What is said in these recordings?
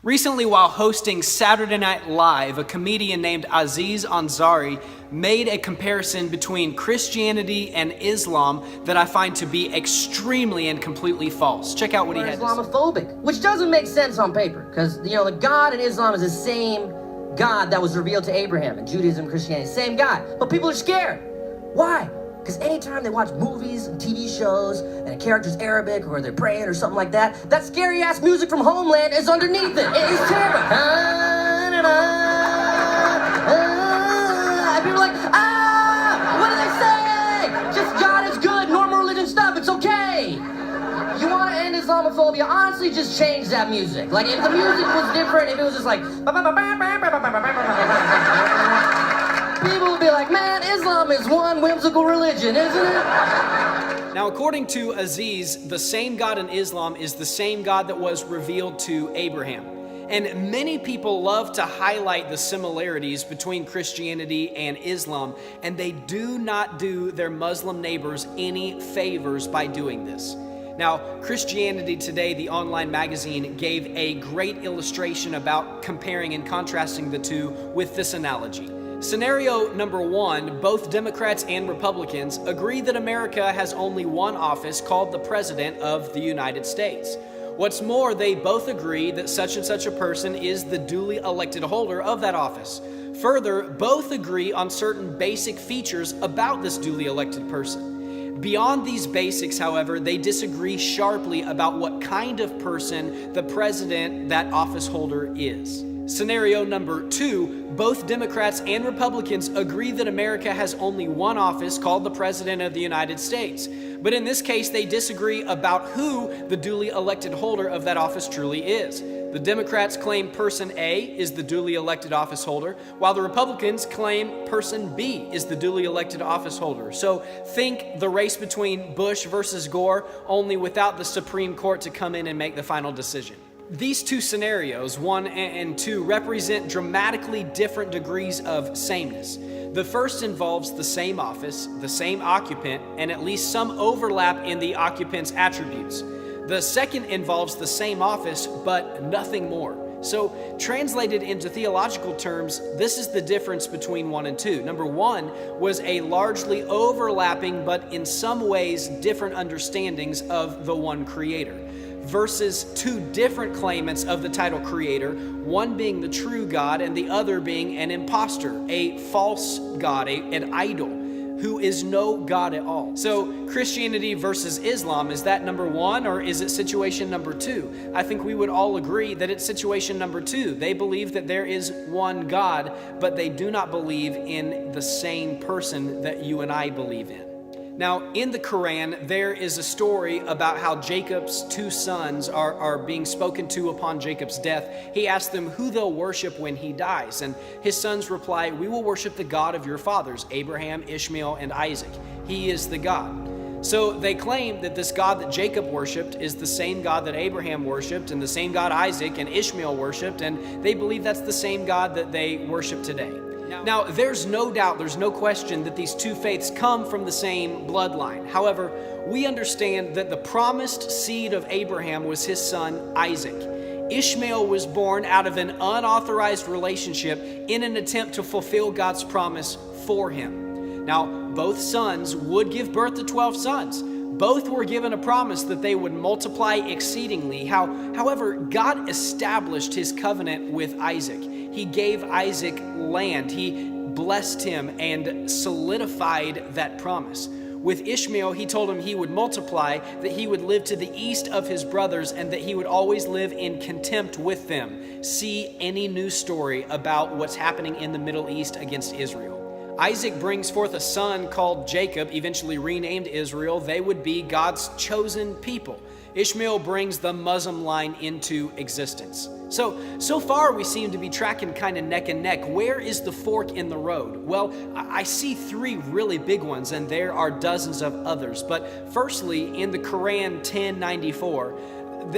Recently, while hosting Saturday Night Live, a comedian named Aziz Ansari made a comparison between Christianity and Islam that I find to be extremely and completely false. Check out what he had to say. Islamophobic, which doesn't make sense on paper, because the God in Islam is the same God that was revealed to Abraham in Judaism and Christianity, same God. But people are scared. Why? Because anytime they watch movies and TV shows and a character's Arabic or they're praying or something like that, that scary ass music from Homeland is underneath it. It is terrible. And people are like, what do they say? Just God is good, normal religion stuff, it's okay. You want to end Islamophobia? Honestly, just change that music. Like, if the music was different, if it was just like, people would be like, man, Islam is one whimsical religion, isn't it? Now, according to Aziz, the same God in Islam is the same God that was revealed to Abraham. And many people love to highlight the similarities between Christianity and Islam, and they do not do their Muslim neighbors any favors by doing this. Now, Christianity Today, the online magazine, gave a great illustration about comparing and contrasting the two with this analogy. Scenario number one, both Democrats and Republicans agree that America has only one office called the President of the United States. What's more, they both agree that such and such a person is the duly elected holder of that office. Further, both agree on certain basic features about this duly elected person. Beyond these basics, however, they disagree sharply about what kind of person the president, that office holder, is. Scenario number two, both Democrats and Republicans agree that America has only one office called the President of the United States. But in this case, they disagree about who the duly elected holder of that office truly is. The Democrats claim person A is the duly elected office holder, while the Republicans claim person B is the duly elected office holder. So think the race between Bush versus Gore, only without the Supreme Court to come in and make the final decision. These two scenarios, 1 and 2, represent dramatically different degrees of sameness. The first involves the same office, the same occupant, and at least some overlap in the occupant's attributes. The second involves the same office, but nothing more. So, translated into theological terms, this is the difference between 1 and 2. Number 1 was a largely overlapping, but in some ways different understandings of the one creator, versus two different claimants of the title creator, one being the true God and the other being an impostor, a false God, an idol, who is no God at all. So Christianity versus Islam, is that number 1 or is it situation number 2? I think we would all agree that it's situation number 2. They believe that there is one God, but they do not believe in the same person that you and I believe in. Now, in the Quran, there is a story about how Jacob's 2 sons are being spoken to upon Jacob's death. He asks them who they'll worship when he dies, and his sons reply, "We will worship the God of your fathers, Abraham, Ishmael, and Isaac. He is the God." So they claim that this God that Jacob worshipped is the same God that Abraham worshipped and the same God Isaac and Ishmael worshipped, and they believe that's the same God that they worship today. Now, there's no doubt, there's no question that these two faiths come from the same bloodline. However, we understand that the promised seed of Abraham was his son Isaac. Ishmael was born out of an unauthorized relationship in an attempt to fulfill God's promise for him. Now, both sons would give birth to 12 sons. Both were given a promise that they would multiply exceedingly. However, God established his covenant with Isaac. He gave Isaac land. He blessed him and solidified that promise. With Ishmael, he told him he would multiply, that he would live to the east of his brothers, and that he would always live in contempt with them. See any news story about what's happening in the Middle East against Israel. Isaac brings forth a son called Jacob, eventually renamed Israel. They would be God's chosen people. Ishmael brings the Muslim line into existence. So far we seem to be tracking kind of neck and neck. Where is the fork in the road? Well, I see 3 really big ones, and there are dozens of others. But firstly, in the Quran 10:94,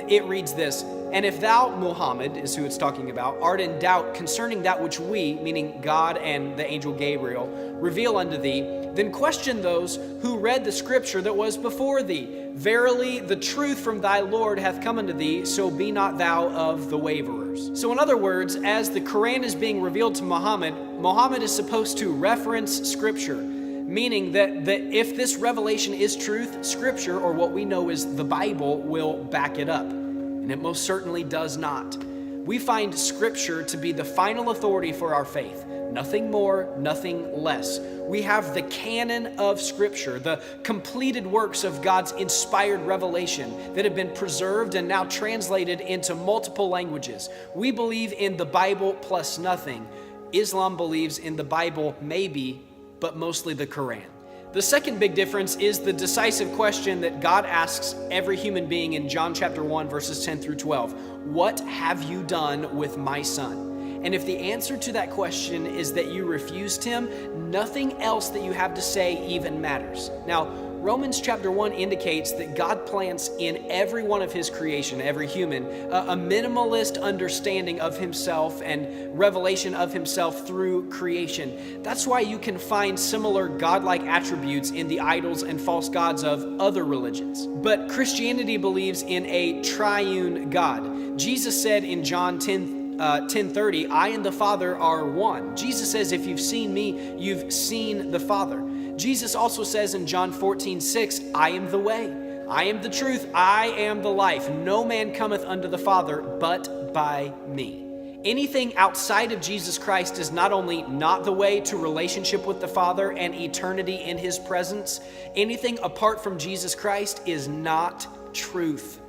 it reads this: "And if thou, Muhammad," is who it's talking about, "art in doubt concerning that which we," meaning God and the angel Gabriel, "reveal unto thee, then question those who read the scripture that was before thee. Verily, the truth from thy Lord hath come unto thee, so be not thou of the waverers. So in other words, as the Quran is being revealed to Muhammad, Muhammad is supposed to reference Scripture, meaning that if this revelation is truth, Scripture, or what we know as the Bible, will back it up. And it most certainly does not. We find Scripture to be the final authority for our faith. Nothing more, nothing less. We have the canon of Scripture, the completed works of God's inspired revelation that have been preserved and now translated into multiple languages. We believe in the Bible plus nothing. Islam believes in the Bible maybe, but mostly the Quran. The second big difference is the decisive question that God asks every human being in John chapter 1, verses 10 through 12. What have you done with my son? And if the answer to that question is that you refused him, nothing else that you have to say even matters. Now, Romans chapter 1 indicates that God plants in every one of his creation, every human, a minimalist understanding of himself and revelation of himself through creation. That's why you can find similar godlike attributes in the idols and false gods of other religions. But Christianity believes in a triune God. Jesus said in John 10:30, I and the Father are one. Jesus says, if you've seen me, you've seen the Father. Jesus also says in John 14:6, I am the way, I am the truth, I am the life. No man cometh unto the Father but by me. Anything outside of Jesus Christ is not only not the way to relationship with the Father and eternity in his presence, anything apart from Jesus Christ is not truth.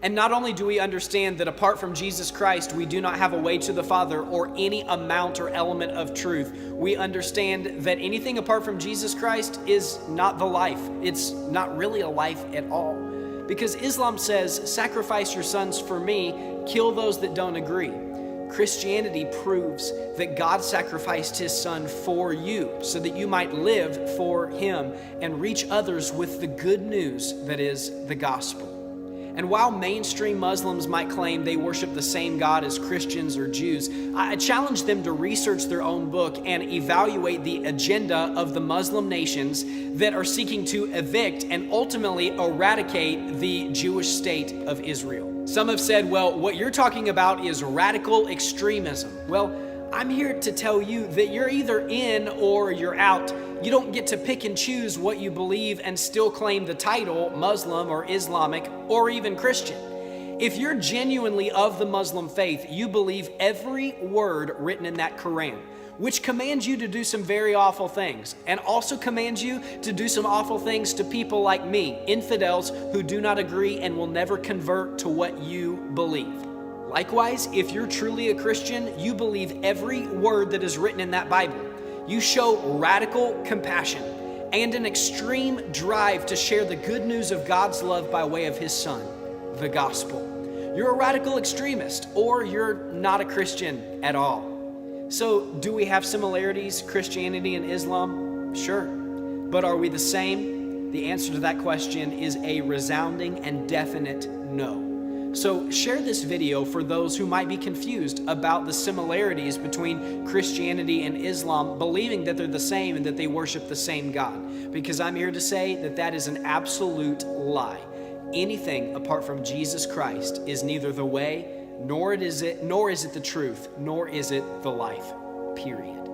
And not only do we understand that apart from Jesus Christ, we do not have a way to the Father or any amount or element of truth, we understand that anything apart from Jesus Christ is not the life. It's not really a life at all. Because Islam says, sacrifice your sons for me, kill those that don't agree. Christianity proves that God sacrificed his son for you so that you might live for him and reach others with the good news that is the gospel. And while mainstream Muslims might claim they worship the same God as Christians or Jews, I challenge them to research their own book and evaluate the agenda of the Muslim nations that are seeking to evict and ultimately eradicate the Jewish state of Israel. Some have said, well, what you're talking about is radical extremism. Well, I'm here to tell you that you're either in or you're out. You don't get to pick and choose what you believe and still claim the title Muslim or Islamic or even Christian. If you're genuinely of the Muslim faith, you believe every word written in that Quran, which commands you to do some very awful things and also commands you to do some awful things to people like me, infidels who do not agree and will never convert to what you believe. Likewise, if you're truly a Christian, you believe every word that is written in that Bible. You show radical compassion and an extreme drive to share the good news of God's love by way of his son, the gospel. You're a radical extremist, or you're not a Christian at all. So, do we have similarities, Christianity and Islam? Sure. But are we the same? The answer to that question is a resounding and definite no. So share this video for those who might be confused about the similarities between Christianity and Islam, believing that they're the same and that they worship the same God. Because I'm here to say that that is an absolute lie. Anything apart from Jesus Christ is neither the way, nor is it the truth, nor is it the life. Period.